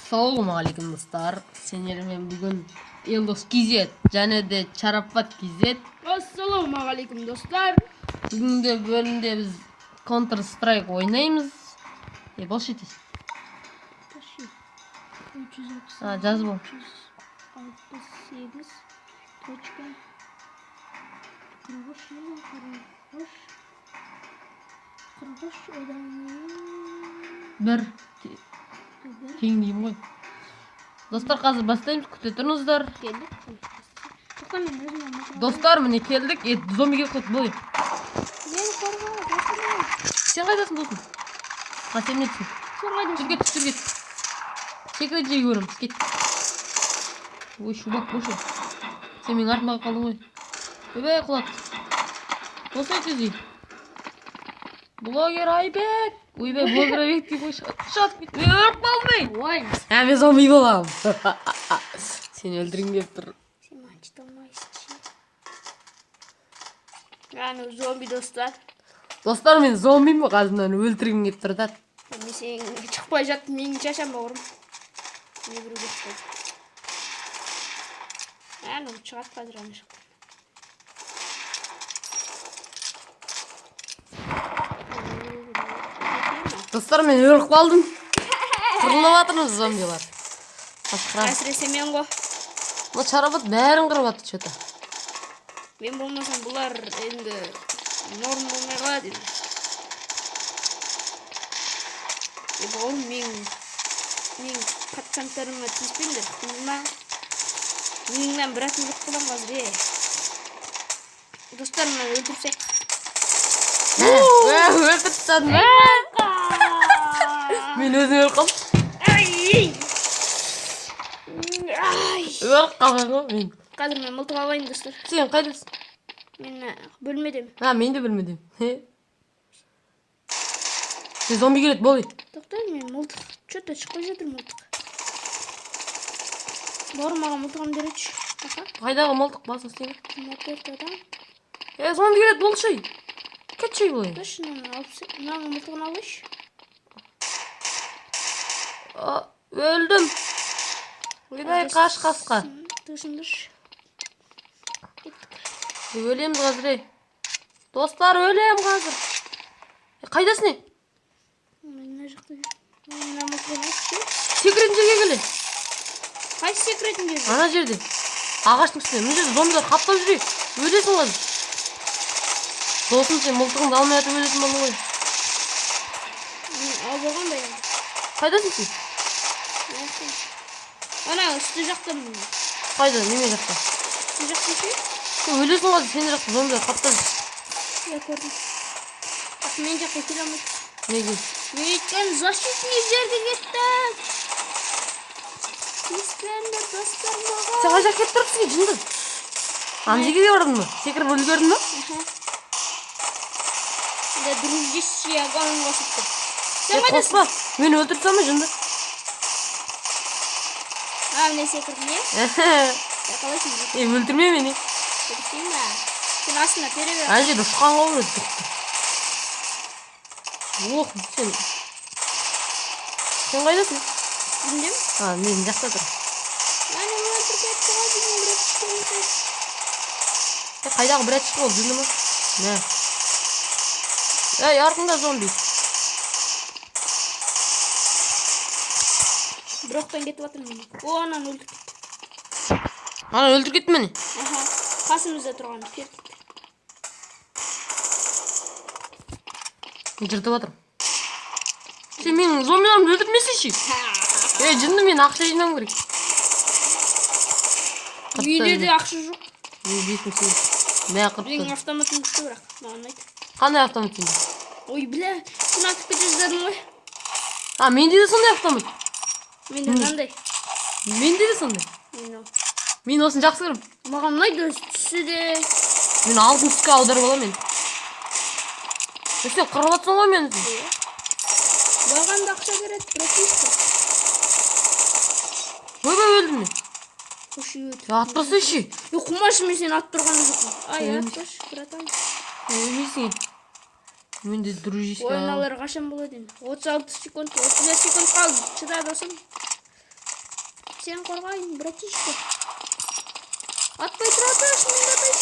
Ассалаумағалейкум достар. Сендермен бүгін Елдос KZ және де Чарапат KZ. Ассалаумағалейкум достар. Бүгінгі бөлімде біз Counter Strike ойнаймыз. Болшы етесің. Жазып ал. 1 тең деймін ғой. Достар, қазір бастаймыз, күте тұрыңыздар. Достар, міне келдік. Зомбиге қойып болайық. Сен қайдасың досым? Сен нетсің? Жүр кет. Секрет жей көреміз, кет. Ой, шубак бошы. Сен мен артымға қалдың ғой. Өбәй құлат. Осай түзей. Блогер Айбек. Ойбай, блогер Айбек деп қойшы. Шат кет. Мен ұрып қалмай. Мен зомби болам. Сен өлтірің деп тұр. Сен ачыта алмайсың. Yani zombi dostlar. Достар, мен зомбимін ғой, қазір өлтіргім келіп тұр да. Мен сен шықпай жаттым, мен шашам бауырым. Не біреу кетті. Yani шығат қазір аны шық. Достар, мен өліп қалдым. Қырылып жатырмыз зомбилар. Әсіресе мен ғой. Бұл Чарапат бәрін қырып жатыр что-то. Мен болмасам бұлар енді норм болмай қалады. Бауырым, мен қатшанттарыма тиіспеңдер. Меніңнен бір атымдық қылам қазір. Достар, мені өлтірсек. Өлтіріп тастадым. Мен өзім өліп қалдым. Өліп қалған ғой мен. Қазір мен мылтық алайын достар. Сен қайдасың? Мен бөлмедем. Мен де бөлмедем. Сен зомби келеді, болай. Тоқтай, мен мылтық. Что-то шықпай жатыр мылтық. Бауырым, маған мылтығын беретші. Қайдағы мылтық басы сен? Мотордадан. Зомби келеді, болшай. Кетшей болай. Точно, мынаны мылтығын алайшы. Өлдім. Ойбай, қаш қасқа. Тышындыршы. Өлеміз қазір. Достар, өлем қазір. Қайдасың? Мен мына жақта жүр. Мына мылтығын алшы. Секретін жерге келе. Қайсы секретін жерде? Ана жерде. Ағаштың үстіне. Мына жерде зомбилар қаптап жүрек. Өлесің қазір. Досым, сен мылтығыңды алмай атып өлесің болу ғой. Ал болған ба енді? Қайдасың сен? Ана үсті жақтан. Қайда, неме жақта? Үсті жақтан ше? Өлесің қазір, сен жақта зомбилар қаптап жүр. Я көрдім. Мен жаққа келе алмайды. Неге? Мен еткен защитный жерге кетті. Тиіспеңдер достар маған. Сен қай жаққа кетіп тұрыпсың, жынды? Ана жерге бардың ба? Секіріп үлгердің ба? Да, дружище, огонь басыпты. Сен қоспа, мені өлтіріп салма, жынды. Міне секірдің, е? Қалайсың? Өлтірме мені. Өлтірсейін ба? Сен астына перебер. Ана жерде ұшқанға өлді. Ох, сен қайдасың? Білдім? Мен жақта тұр. Мені өлтіріп кетті ғой, bizim бір әтішті. Қайдағы бір әтішті ол, жынды ма? Мә. Артында зомби. Бір оқтан кетіп жатыр мен. О, ананы өлтіріп кетті. Ана өлтіріп кетті мені? Қасымызда тұрған. Кетті. Жыртып жатыр. Сен менің зомбиларымды өлтірмесейші. Жынды, мен ақша жинауым керек. Үйлерде ақша жоқ. Бесім сен. Мә қырып Менің автоматым күшті бірақ. Маған айт. Қандай автомат сенде? Ой, бля, сен атып кете жаздадың ғой. Менде де сондай автомат. Менде қандай? Менде де сондай. Мен осын жақсы көрім. Маған ұнайды түсі де. Мен алтын түске аударып аламын мен. Сен қырып жатсың ғой мені. Бағанда ақша береді, прописка. Ойбай, өлдім мен. Қош үйет. Атпасайшы. Құмашы, мен сен ат тұрғаны жоқпын. Атпаш, братан. Өлмейсің. Мен де дружиська. Ойыналары қашан болады енді? 36 секунд, 35 секунд қалды. Шыда досым. сен қорғайын, братишка. Атпай тұрады, шынында атайын.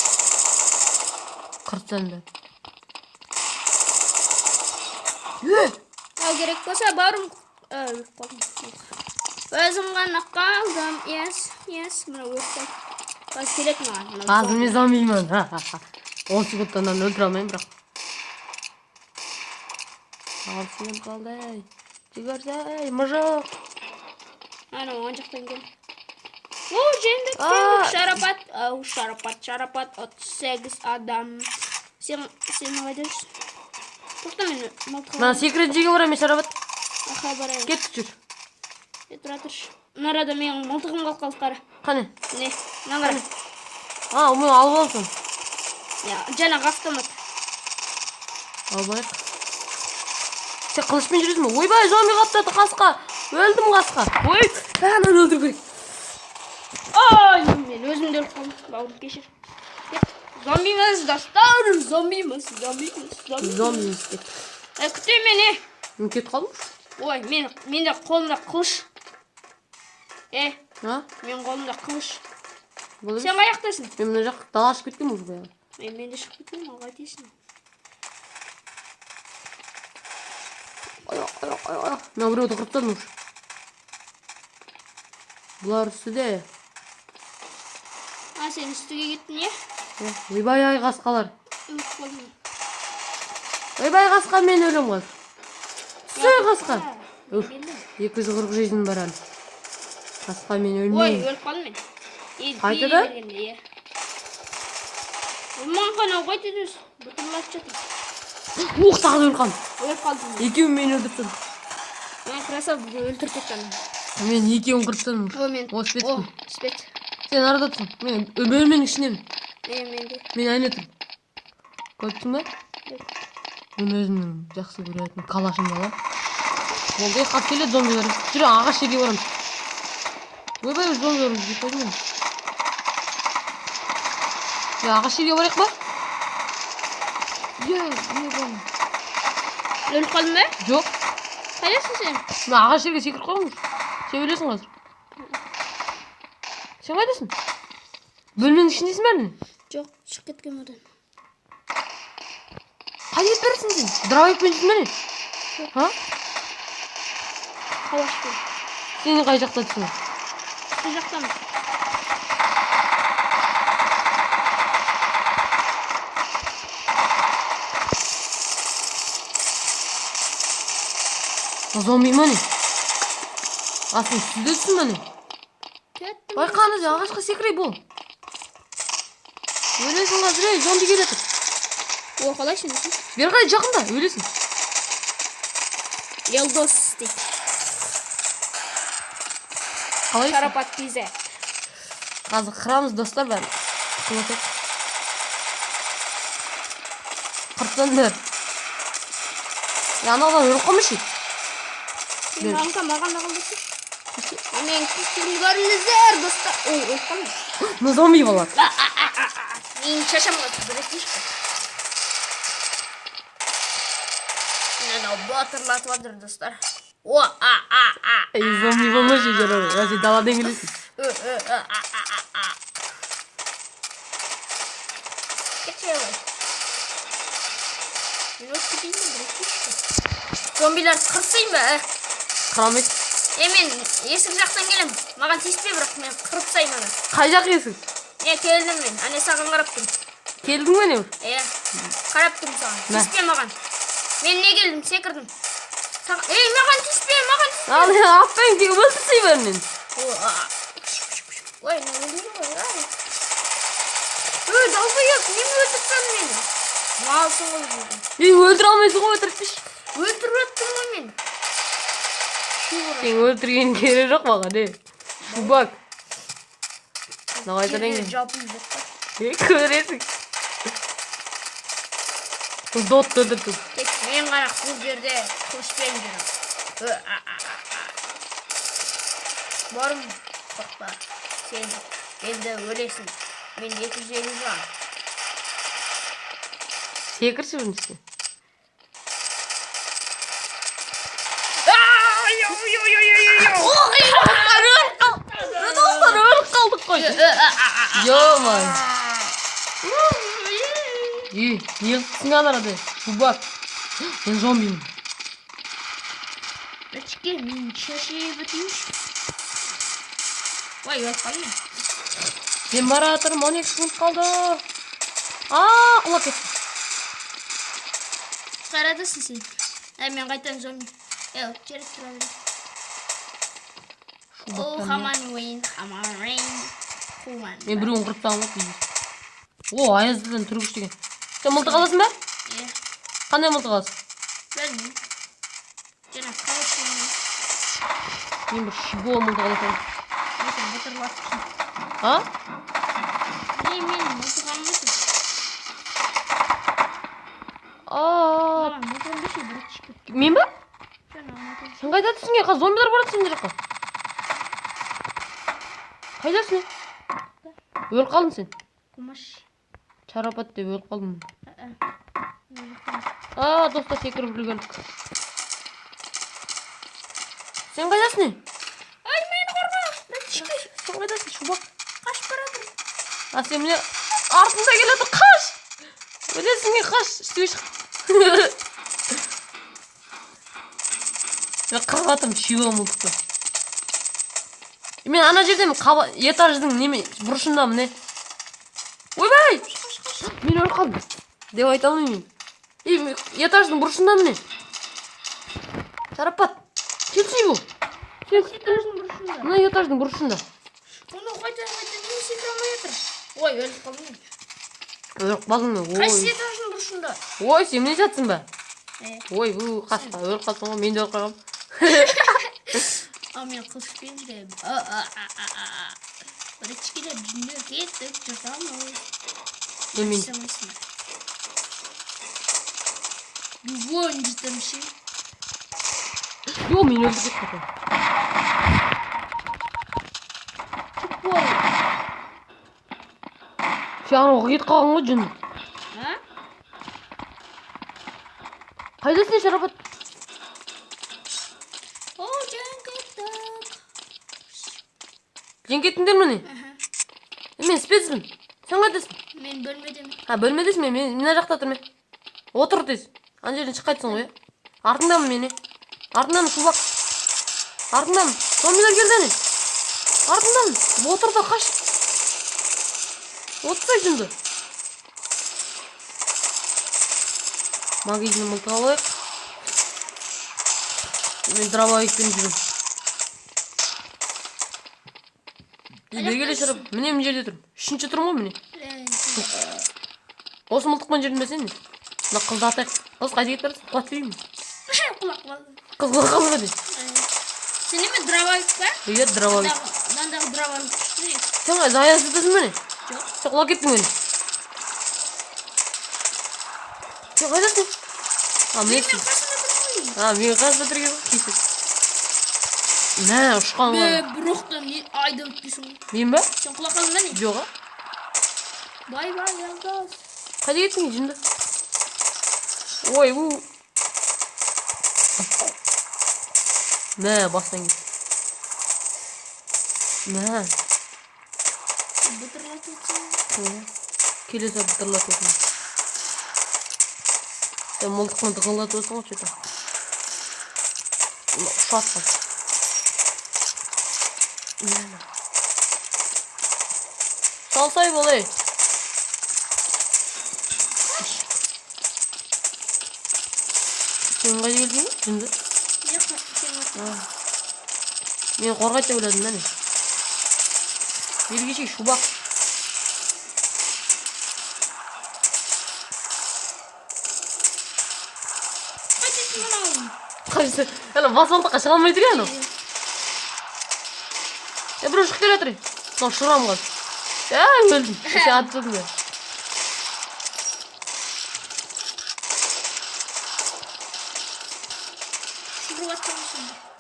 Қыртсанды. Ал керек болса, барым. Өзім ғана қалдым. Yes, мына өртті. Қаз керек маған. Қазір мен зомбимін. 10 секундтан өлтіре алмаймын бірақ. Алсың қалдай. Жүгірсей, мұжық. Ана, оң жақтан кел. Жеңдік. Шарапат. 38 адам. Сен қайдасың? Тоқта мен мылтық. Мына секрет жеге барам, шарапат. Аха, барайын. Кет жүр. Тұра тұршы. Нарада менің мылтығым қалып қара. Қане? Не? Наңғара. Оны алып алсың. Жаңағы автомат. Албайық. Сен қылышпен жүресің бе? Ойбай, зомби қаптады қасқа. Өлдім қасқа. Ой, ананы өлтіру керек. Мен өзімді өліп қалдым. Бауырым кешір. Зомбиміз, достар. Зомбиміз. Кет. Күте мені. Мен кет қалдым. Ой, менде қолымда қылыш. Мен қолымда қылыш. Сен қаяқтасың? Мен мына жақ дала ашып кеткен мұз баяғы. Мен де шығып кеткен, алға дейсің. Мына біреуді құрттадым ұш. Бұлар үстіде. Сен үстіге кеттің, е? Ойбай ай қасқалар. Өліп қалдым. Ойбай қасқа, мен өлім қаз. Түсі қасқа. 240 жизнь бар әлі. Қасқа мен өлмеймін. Ой, өліп қалдым мен. Қайты да? Ұлман қана қойты дүз. Бұтырлап жатыр. Тағы өліп қалдым. Өліп қалдым. Екеуін мен өлтірттім. Мен красав өлтіртіп қаным. Мен екеуін құрттым. О, спетпін. Спет. Сен арадатсың. Мен бөлменің ішінен. Менде. Мен айнетім. Көттің ба? Мен өзімнің жақсы көретін калашым бала. Болды, қап келеді зомбилар. Жүрі ағаш жерге барам. Ойбай, зомбилар жеп қойдым. Ағаш жерге барайық ба? Не болым? Өліп қалдың ба? Жоқ. Қайдасың сен? Мен ағаш жерге секіріп қалдым. Сен өлесің қазір. Сен қайдасың? Бөлменің ішіндесің бәрін? Жоқ, шығып кеткен одан. Қай ет бересің сен? Дровайкпен жүрсің бе не? Қалашпен. Сені қай жақта түсің? Бұл жақтамын. Зомби ма не? Сен сүздесің бе не? Байқаны же, ағашқа секірей бол. Өлесің қазір, зомби келеді. Қалайсың десің? Бері қарай жақында, өлесің. Елдос дейді. Қалайсың? Шарапат бизе. Қазір қырамыз достар бәрі. Қырттандар. Анағынан өліп қалмашы. Маған қалдырсың. Мен күлгөріңіздер, достар. Ой, өліп қалмай. Ну, зомби болады. Мен шашамға братишка. Мынау батырлатып жатыр, достар. Зомби болмашы жарау. Сен даладан келесің. Кетші ғой. Мен өтіп кетейін бе, братишка. Зомбилар қырсайын ба? Қырамайды. Мен есік жақтан келем. Маған тиіспе, бірақ мен қырыпсайым ана. Қай жақ есік? Келдім мен. Ане саған қараптым. Келдің бе не? Қараптым саған. Тиіспе маған. Мен не келдім, секірдім. Маған тиіспе, Ал, аппайын тегі өлтірсей бәрінен. Ой, не өлдірі ғой. Далбайық, нені өлтірсен мені? Малсың ғой жүрдім. Өлтіре алмайсың ғой, өлтіртпеш. Өлтіріп өттім ғой мен. Сен өлтірген кері жоқ маған, Шубак. Нағай тұрайын. Жапым жоқ. Көресің. Дотты өлтіртіп. Тек мен ғана бұл жерде қылышпен жүрім. Барым, қорқпа. Сен енді өлесің. Мен 250 жан. Секірші біріншісі. қойшы. Ё-май. Не қылсың арада? Шубак. Мен зомбимін. Бәтішке, мен шашып өтейінші. Ой, өтпейін. Мен бара жатырмын, 12 секунд қалды. Құлап кетті. Қарадысың сен. Мен қайтадан зомби. Жеріп тұра берем. Хаман ойын. Мен біреуін құрып тағым ғой. Аяздан түргіш деген. Сен мылтық аласың ба? Қандай мылтық аласың? Білмеймін. Жаңа қаласың. Мен бір шибо мылтық аласың. Мен бұтырлатып. Мен мылтық алмайсың. Мен ба? Сен қайда түсің? Қазір зомбилар барады сен жаққа. Қайдасың? Өліп қалдың сен. Шарапат деп өліп қалдың. Достар секіріп үлгердік. Сен қайдасың? Ай, мені қорға. Сен қайдасың, Шубак? Қашып барады. Сен міне артында келеді, қаш! Өлесің мен қаш, үстіге шық. Мен қырғатым шиуа мұлтықты. Мен ана жердемін, этаждың неме бұрышындамын, не? Ойбай! Мен өліп қалдым. Деп айта алмаймын. Этаждың бұрышындамын, не? Шарапат, келші бұл. Этаждың бұрышында. Мына этаждың бұрышында. Оны қойта, мен секіре алмай жатыр. Ой, өліп қалдым. Өліп қалдың мен. Қайсы этаждың бұрышында? Ой, сен не жатсың ба? Ой, бұл қасқа өліп қалсың ғой, мен де өліп қалғам. Мен қылышпен жүрем. Бірічкелер жүндер кеттік, жүрсам ой. Емен. Любойын жетім ше. Йо, мен өліп кеттім. Ой. Шағын оқиет қалған ғой жүн. Қайдасың Шарапат? Жен кеттіңдер мені? Мен спецпін. Сен қайдасың? Мен бөлмедемін. Бөлмедесің мен? Мен мына жақта тұрмын. Отыр тез. Ана жерден шыққайтсың ғой. Артыңдамын мені. Артыңдамын Шубак. Артыңдамын. Зомбилар келді әне. Артыңдамын. Отыр да қаш. Отсай жүнді. Магазин мылтық алайық. Мен дробовикпен жүрмін. Бергеле шарап. Міне мына жерде тұрмын. Үшінші тұрмын ғой міне. Осы мылтықпен жүрдім бе сен не? Мына қызды атайық. Қыз қайда кетіп барасың? Құлап берейін. Құлақ қалды. Қыз құлақ қалды ба де? Сен неме дробовик па? Иә, дробовик. Мындағы дробовик күшті. Сен заяз іздесің бе не? Жоқ. Сен құлап кеттің бе не? Сен қайдасың? Мен қасында тұрмын. Мен қасында тұрген ғой кейсіп. Мә, ұшқан ғой. Бір оқтан айда өткесің. Мен ба? Сен құлақ қалдың ба не? Жоқ, Бай-бай, ялдас. Қайда кеттің жынды? Ой, бұл. Мә, бастан кет. Мә. Бұтырлатып өтсің. Келесі бұтырлатып өтсің. Сен мылтықпен тығылатып өтсің ғой, что-то. Ұшат қал. Салсай болай. Сен қайда келдің? Жынды? Мен қорғайды деп ойладым мен. Бергешек Шубак. Қайсы? Әлі басмалдыққа шыға алмай тұр ені. Біреу шығып келе жатыр. Сол шұрам қаз. Өлдім. Сен атып тұрдың бе?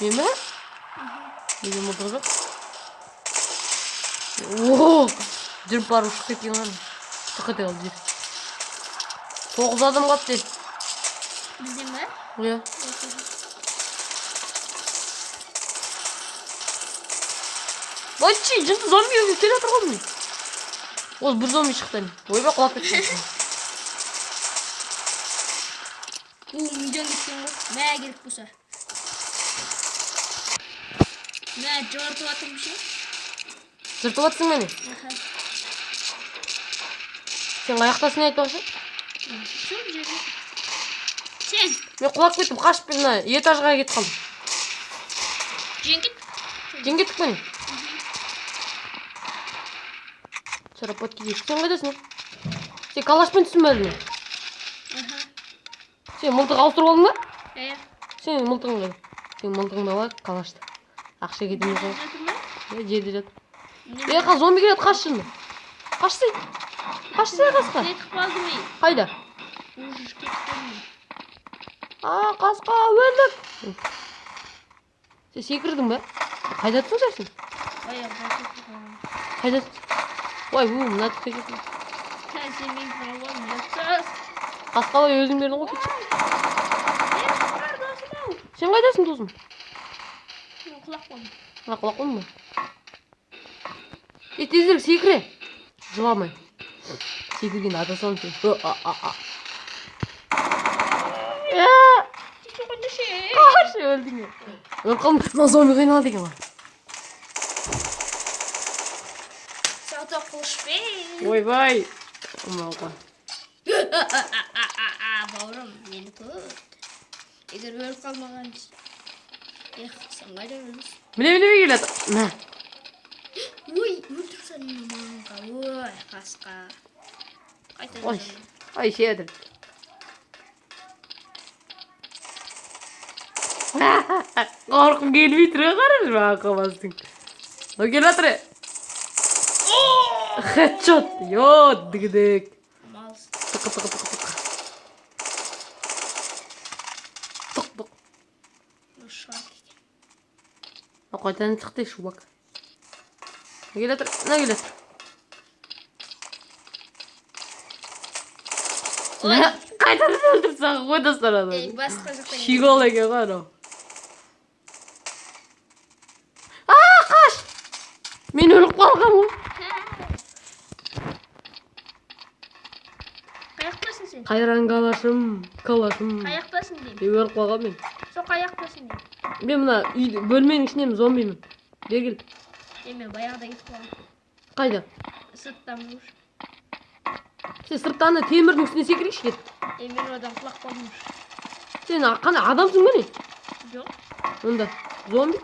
Мен бе? Неге мұлтық жоқ? Ооо! Жүріп барып ұшып кеткен ғана. Тұқ ете қалды жер. 9 адам қапты. Бізден бе? Иә. Ойчи, жынты зомби келе жатыр ғой. Ол бір зомби шықты. Ойбай құлап кетті. Миллион кеткен ғой. Мә керек болса. Мә жортып атырмын ше. Жыртып атсың мені. Сен қаяқтасың айтпақшы? Шын жерде. Сен. Мен құлап кеттім, қашып мына этажға кетіп қалдым. Жен кеттік мені. Шарапат кейіп. Сен қайдасың? Сен калашпен түсін бәлі ме? Сен мылтық ауыстырып алдың ба? Сен мылтығың қайда? Сен мылтығыңда бар, калашты. Ақша кетіміз ғой. Жерде жат. Қаз зомби келеді, қаш шынды. Қаш сен. Қаш сен қасқа. Кетіп қалды ме? Қайда? Уже кетіп қалды. Қасқа өлдік. Сен секірдің ба? Қайдатсың сен? Қайдатсың? Ой, мына түсте кетің. Сен мен қалуын жатсыз. Қасқалай өзің бердің ғой кетші. Сен қайдасың досым? Құлақ қойдым. Құлақ қойдың ба? Тезірік секіре. Жыламай. Секірген адасың сен. Қаш өлдің е. Мына зомби қайнала деген ба? Саута қылышпен. Ойбай. Омалға. Бауырым, мені көт. Егер өліп қалмаған сен қайда өлесің? Міне келеді. Мә. Ой, өлтірсен маманға. Ой, қасқа. Қайта Ай, шедір. Қорқым келмей тұр қараш ба қабастың. О, кел атыры. Хедшот. Йо, дігідік. Малс. Тұқ. Тұқ. Шарк екен. Қайтаны тұқты шубак. Кел атыр. Кел атыр. Қайтаны өлтірсің қойда сарады. Басқа жақтан. Шигол екен қара. Қаш! Мен өліп қалғам ғой. Қаяқтасың сен? Қайран калашым. Қаяқтасың деймін. Өліп қалғам мен. Сол қаяқтасың деймін. Мен мына бөлменің ішінемін, зомбимін. Бергіл. Мен баяғыда кетіп қалғам. Қайда? Сырттан бұр. Сен сырттаны темірдің үстіне секірейші кет. Мен одан құлақ қойдым. Сен қана адамсың ба не? Жоқ. Онда зомби?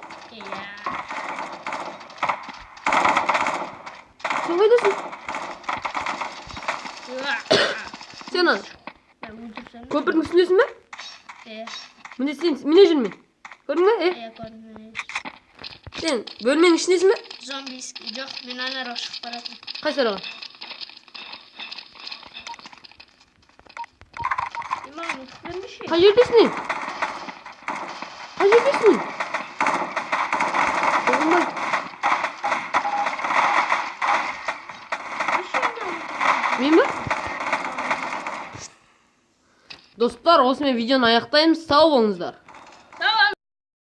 Сен қайдасың? Сен көпірдің үстіндесің ба? Міне жүрме. Көрдің ба? Көрдім. Сен бөлменің ішіндесің ба? Зомбийский. Жоқ, мен анарақ шығып баратым. Қайсы араға? Қай жердесің? Қай жердесің? Оғылмай. Мен ба? Достар, осымен видеоны аяқтаймыз. Сау болыңыздар.